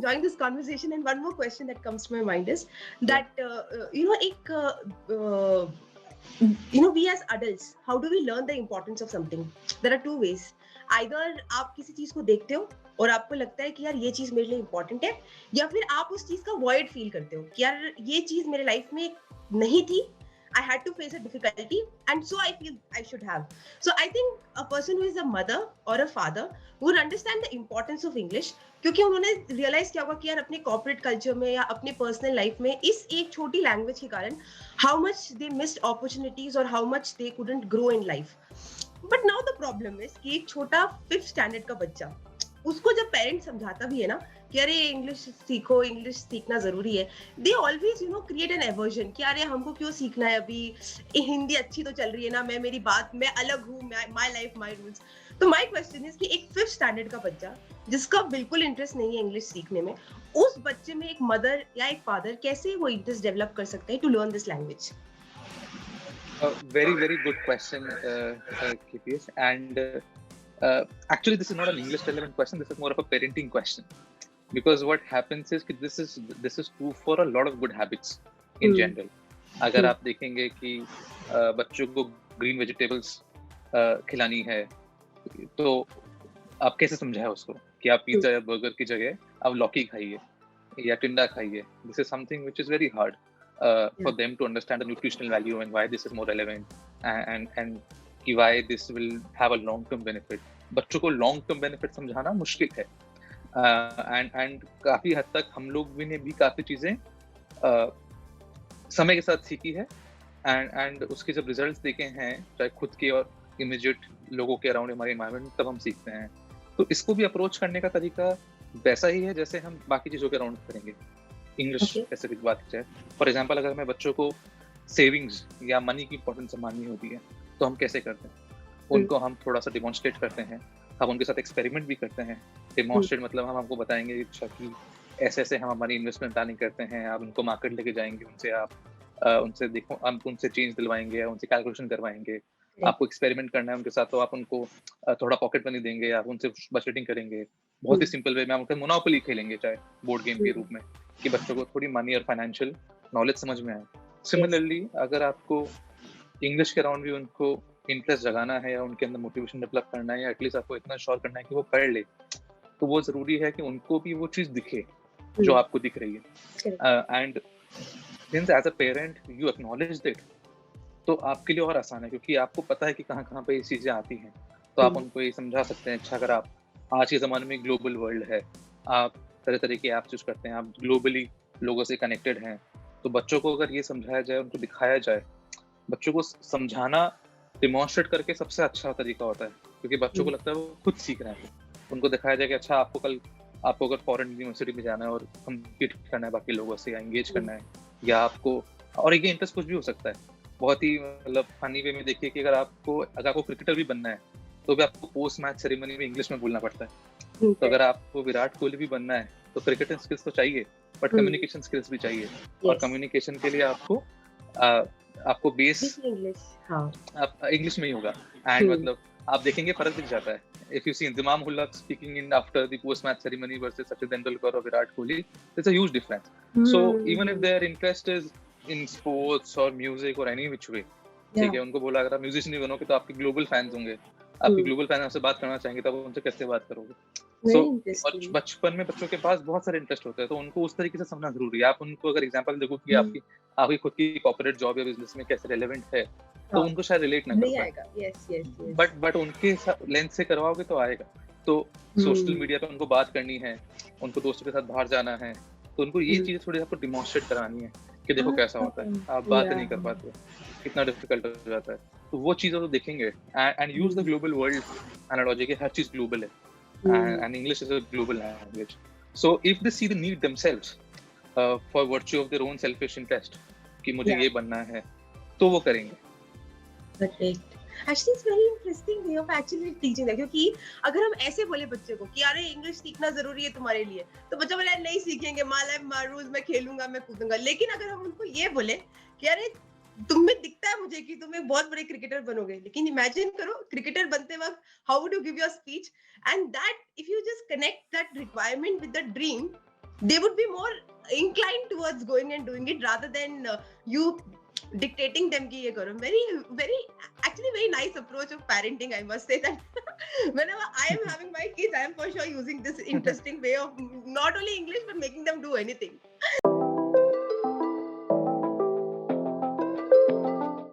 enjoying this conversation, and one more question that comes to my mind is that we as adults, how do we learn the importance of something? There are two ways. Either आप किसी चीज को देखते हो और आपको लगता है कि यार ये चीज मेरे लिए इम्पोर्टेंट है, या फिर आप उस चीज का void फील करते हो कि यार ये चीज मेरे लाइफ में नहीं थी, I had to face a difficulty, and so I feel I should have. So I think a person who is a mother or a father would understand the importance of English, क्योंकि उन्होंने realize किया होगा कि यार अपने corporate culture में या अपने personal life में इस एक छोटी language के कारण how much they missed opportunities or how much they couldn't grow in life. But now the problem is कि एक छोटा 5th standard का बच्चा, उसको जब पेरेंट समझाता भी है ना कि अरे इंग्लिश सीखो, इंग्लिश सीखना जरूरी है, they always create an aversion कि अरे हमको क्यों सीखना है, अभी हिंदी अच्छी तो चल रही है ना, मैं अलग हूँ, माय लाइफ माय रूल्स. तो माय क्वेश्चन इज कि एक 5th स्टैंडर्ड का बच्चा जिसका बिल्कुल इंटरेस्ट नहीं है इंग्लिश सीखने में, उस बच्चे में एक मदर या एक फादर कैसे वो इंटरेस्ट डेवलप कर सकते हैं to learn this language? Very good question, KPS. And actually, this is not an English relevant question. This is more of a parenting question. Because what happens is कि this is true for a lot of good habits in general. अगर आप देखेंगे कि बच्चों को green vegetables खिलानी है, तो आप कैसे समझाए उसको कि आप पिज्जा या बर्गर की जगह आप लौकी खाइए या टिंडा खाइए? This is something which is very hard for them to understand the nutritional value and why this is more relevant and why this will have a long term benefit. बच्चों को long term benefit समझाना मुश्किल है. And काफी हद तक हम लोग ने भी काफी चीजें समय के साथ सीखी है एंड उसके जब रिजल्ट्स देखे हैं, चाहे खुद के और इमीडिएट लोगों के अराउंड हमारे एनवायरनमेंट, तब हम सीखते हैं. तो इसको भी अप्रोच करने का तरीका वैसा ही है जैसे हम बाकी चीजों के अराउंड करेंगे. इंग्लिश स्पेसिफिक बात की जाए, फॉर एग्जाम्पल, अगर मैं बच्चों को सेविंग्स या मनी की इंपॉर्टेंस समझानी होती है तो हम कैसे करते हैं? उनको हम थोड़ा सा डिमॉन्स्ट्रेट करते हैं, हम उनके साथ एक्सपेरिमेंट भी करते हैं. डिमॉन्स्ट्रेट मतलब हम आपको बताएंगे कि ऐसे हम हमारी इन्वेस्टमेंट प्लानिंग करते हैं, आप उनको मार्केट लेके जाएंगे, उनसे देखो, आप उनसे चेंज दिलवाएंगे, उनसे कैलकुलेशन करवाएंगे. आपको एक्सपेरिमेंट करना है उनके साथ, तो आप उनको थोड़ा पॉकेट मनी देंगे, आप उनसे बजटिंग करेंगे. बहुत ही सिंपल वे में हम उनके मोनोपोली खेलेंगे, चाहे बोर्ड गेम के रूप में, कि बच्चों को थोड़ी मनी और फाइनेंशियल नॉलेज समझ में आए. सिमिलरली अगर आपको इंग्लिश के अराउंड भी उनको इंटरेस्ट जगाना है या उनके अंदर मोटिवेशन डेवलप करना है या एटलीस्ट आपको इतना श्योर करना है कि वो पढ़ ले, तो वो जरूरी है कि उनको भी वो चीज दिखे जो आपको दिख रही है. And since as a parent you acknowledge that, तो आपके लिए और आसान है, क्योंकि आपको पता है कि कहाँ पे ये चीजें आती हैं. तो आप उनको ये समझा सकते हैं. अच्छा, अगर आप आज के ज़माने में ग्लोबल वर्ल्ड है, आप तरह के ऐप्स यूज करते हैं, आप ग्लोबली लोगों से कनेक्टेड हैं, तो बच्चों को अगर ये समझाया जाए, उनको दिखाया जाए, बच्चों को समझाना डिमॉन्स्ट्रेट करके सबसे अच्छा तरीका होता है, क्योंकि बच्चों को लगता है वो खुद सीख रहे हैं. उनको दिखाया जाए कि अच्छा, आपको अगर फॉरेन यूनिवर्सिटी में जाना है और कम्पीट करना है बाकी लोगों से या एंगेज करना है, या आपको, और ये इंटरेस्ट कुछ भी हो सकता है, बहुत ही मतलब फनी वे में देखिए कि अगर आपको क्रिकेटर भी बनना है तो भी आपको पोस्ट मैच सेरेमनी में इंग्लिश में बोलना पड़ता है. तो अगर आपको विराट कोहली भी बनना है तो क्रिकेटिंग स्किल्स तो चाहिए, बट कम्युनिकेशन स्किल्स भी चाहिए. और कम्युनिकेशन के लिए आपको बेस इंग्लिश में ही होगा. एंड मतलब आप देखेंगे फर्क दिख जाता है. If you see Inzamam ul Haq speaking in after the post-match ceremony versus Sachin Tendulkar or Virat Kohli, there's a huge difference. So even if their interest is in sports or music or any which way, ठीक है, उनको बोला अगर आप musician नहीं बनोगे तो आपके ग्लोबल फैंस होंगे, आपके ग्लोबल फैंस आपसे बात करना चाहेंगे, तब उनसे कैसे बात करोगे? So बचपन में बच्चों के पास बहुत सारे इंटरेस्ट होते हैं, तो उनको उस तरीके से समझना जरूरी है. आप उनको अगर एग्जांपल देखो कि आपकी खुद की कॉर्पोरेट जॉब या बिजनेस में कैसे रेलेवेंट है, तो उनको शायद रिलेट ना कर पाए. बट उनके लेंस से करवाओगे तो आएगा. तो सोशल मीडिया पे उनको बात करनी है, उनको दोस्तों के साथ बाहर जाना है, तो उनको ये चीजें थोड़ी आपको डिमॉन्स्ट्रेट करानी है कि देखो कैसा होता है. आप बात नहीं कर पाते, कितना डिफिकल्ट हो जाता है. तो वो चीजें तो देखेंगे. And use the global world analogy, हर चीज ग्लोबल है, and English is a global language. So if they see the need themselves for virtue of their own selfish interest कि मुझे ये बनना है, तो वो करेंगे. Actually, it's very interesting way of actually teaching that, क्योंकि अगर हम ऐसे बोले बच्चे को कि अरे इंग्लिश सीखना जरूरी है तुम्हारे लिए, तो बच्चा बोला नहीं सीखेंगे, माय लाइफ माय रूल्स, मैं खेलूंगा, मैं कूदूंगा. लेकिन अगर हम उनको ये बोले कि अरे तुम्हें दिखता है मुझे कि तुम एक बहुत बड़े क्रिकेटर बनोगे, लेकिन इमेजिन करो क्रिकेटर बनते वक्त how would you give your speech, and that if you just connect that requirement with the dream, they would be more inclined towards going and doing it rather than you dictating them ki ye karo. Very actually very nice approach of parenting, I must say that. Whenever I am having my kids, I am for sure using this interesting way of not only English but making them do anything.